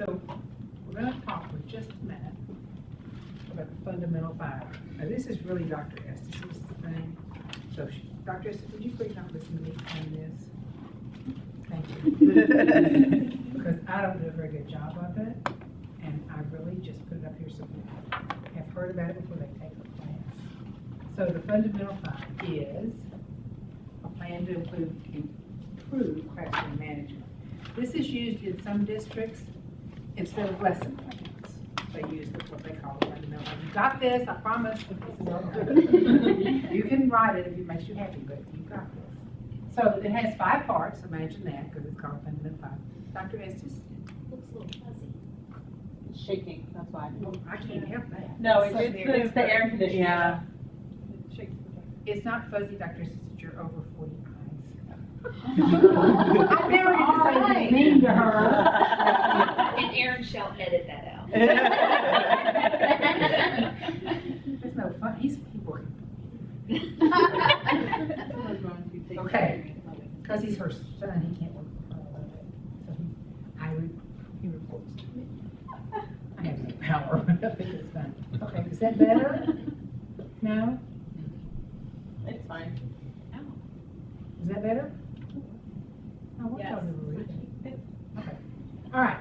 So we're going to talk for just a minute about the fundamental five. Now this is really Dr. Estes' thing. So Dr. Estes, would you please not listen to me on this? Thank you. Because I don't do a very good job of it. And I really just put it up here so people have heard about it before they take the class. So the fundamental five is a plan to improve classroom management. This is used in some districts instead of lesson plans. They use what they call a fundamental five. You got this, I promise. This is okay. You can write it if it makes you happy, but you got this. So it has 5 parts, imagine that, because it's called fundamental five. Dr. Estes? Looks a little fuzzy. Shaking, that's why. I can't help that. No, it's the air conditioner. Yeah. It's not fuzzy, Dr. Estes, it's your over 40 eyes. I never get to say anything mean to her. And Aaron shall edit that out. There's no fun, he's working. Okay, because he's her son, he can't work for her a little bit. So he reports to me. I have no power, I think it's fun. Okay, is that better? No? It's fine. Is that better? Oh, what Yes. y'all doing? Okay, all right.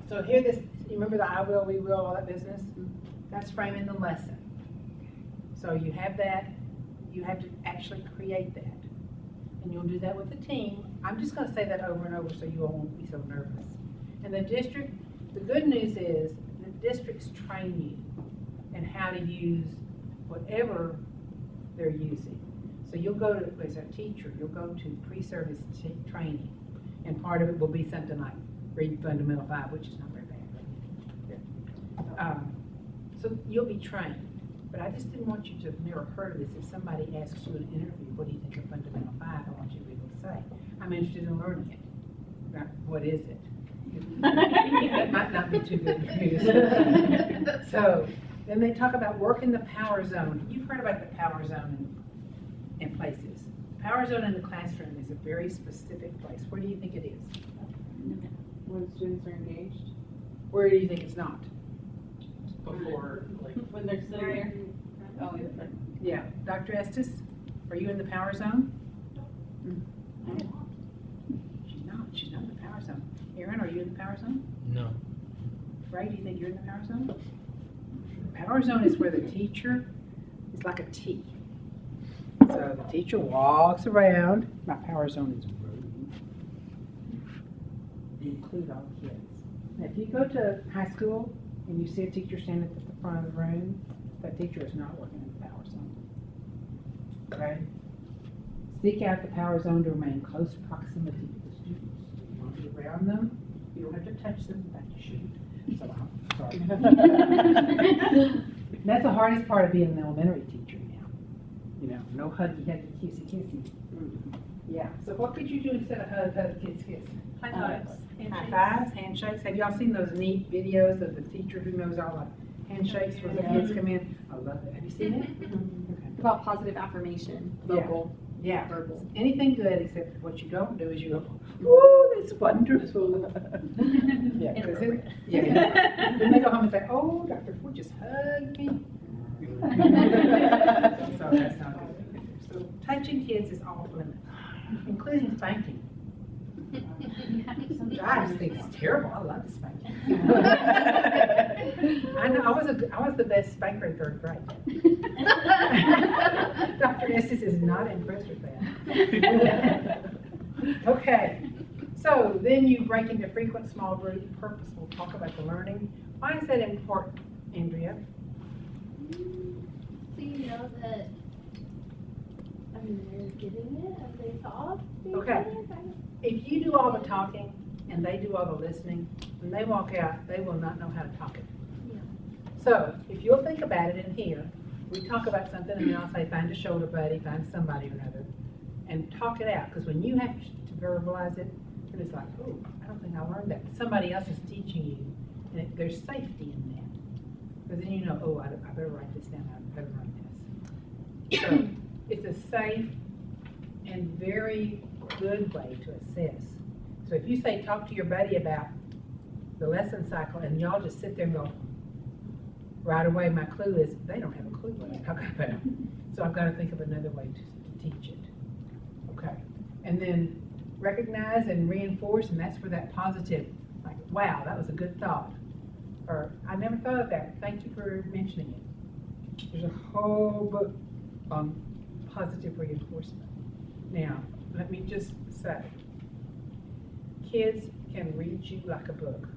So here this, you remember the I will, we will, all that business? That's framing the lesson. So you have that, you have to actually create that. And you'll do that with the team. I'm just gonna say that over and over so you all won't be so nervous. And the district, the good news is the districts train you in how to use whatever they're using. So you'll go to, as a teacher, you'll go to pre-service training, and part of it will be something like read Fundamental 5, which is not very bad. So you'll be trained. But I just didn't want you to have never heard of this. If somebody asks you in an interview, what do you think of Fundamental 5, I want you to be able to say, I'm interested in learning it. Not, what is it? That might not be too good for you to say. So then they talk about working the power zone. You've heard about the power zone in places. Power zone in the classroom is a very specific place. Where do you think it is? When students are engaged. Where do you think it's not? Before, like, When they're sitting there. Oh, Yeah. Dr. Estes, are you in the power zone? She's not. She's not in the power zone. Aaron, are you in the power zone? no. Ray, do you think you're in the power zone? The power zone is where the teacher is like a T. So the teacher walks around. My power zone is include all kids. Now, if you go to high school and you see a teacher standing at the front of the room, that teacher is not working in the power zone. Okay? Seek out the power zone to remain in close proximity to the students. You want to be around them. You don't have to touch them, in fact, you shouldn't. So I'm sorry. And that's the hardest part of being an elementary teacher now. You know, no huggy, huggy, kissy, kissy. Yeah. So what could you do instead of hug, hug, kiss, kiss? High fives. High fives, handshakes. Have y'all seen those neat videos of the teacher who knows all the handshakes where the kids come in? I love it. Have you seen it? Okay. About positive affirmation, vocal, Yeah. verbal. Anything good except what you don't do is you go, oh, that's wonderful. Yeah, 'cause it, yeah. Then they go home and say, oh, Dr. Ford just hugged me. So that's not good. So touching kids is off limits, including spanking. I just think it's terrible. I love spanking. I know, I was the best spanker in 3rd grade. Dr. Estes is not impressed with that. Okay, so then you break into frequent, small group, purposeful, talk about the learning. Why is that important, Andrea? So you know that, I mean, they're getting it, have they thought? Okay. If you do all the talking and they do all the listening, when they walk out, they will not know how to talk it. Yeah. So if you'll think about it in here, we talk about something and then I'll say, find a shoulder buddy, find somebody or another, and talk it out. Because when you have to verbalize it, then it's like, oh, I don't think I learned that. But somebody else is teaching you, and there's safety in that. Because then you know, oh, I better write this down, I better learn this. So it's a safe and very good way to assess. So if you say, talk to your buddy about the lesson cycle, and y'all just sit there and go, right away, my clue is, they don't have a clue what I'm talking about. So I've got to think of another way to teach it. Okay, and then recognize and reinforce, and that's for that positive, like, wow, that was a good thought. Or, I never thought of that, thank you for mentioning it. There's a whole book on positive reinforcement. Now, let me just say, kids can read you like a book.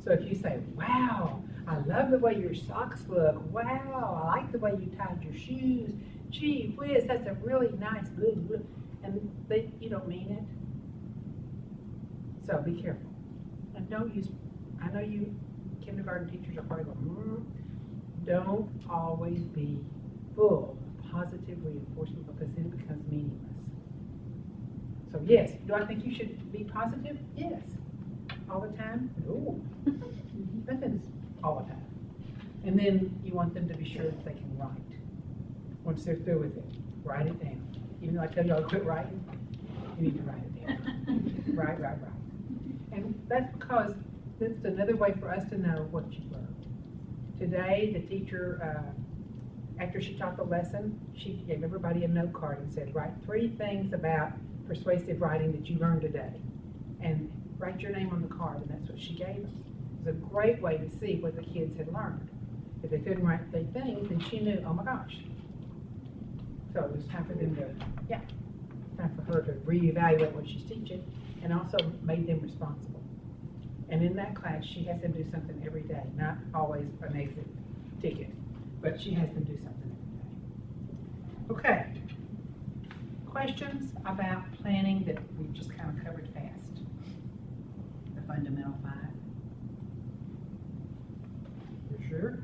So if you say, wow, I love the way your socks look, wow, I like the way you tied your shoes, gee whiz, that's a really nice, good, and you don't mean it. So be careful. And don't use, I know you kindergarten teachers are probably going, don't always be full of positive reinforcement because then it becomes meaningless. So yes, do I think you should be positive? Yes. All the time? No. Nothing's all the time. And then you want them to be sure that they can write. Once they're through with it, write it down. Even though I tell y'all to quit writing, you need to write it down. Right. And that's because that's another way for us to know what you learned. Today, the teacher, after she taught the lesson, she gave everybody a note card and said, write 3 things about persuasive writing that you learned today. And write your name on the card, and that's what she gave them. It was a great way to see what the kids had learned. If they couldn't write 3 things, then she knew, oh my gosh. So it was time for them to, time for her to reevaluate what she's teaching, and also made them responsible. And in that class, she has them do something every day, not always an exit ticket, but she has them do something every day. Okay. Questions about planning that we've just kind of covered fast? The fundamental 5. You sure?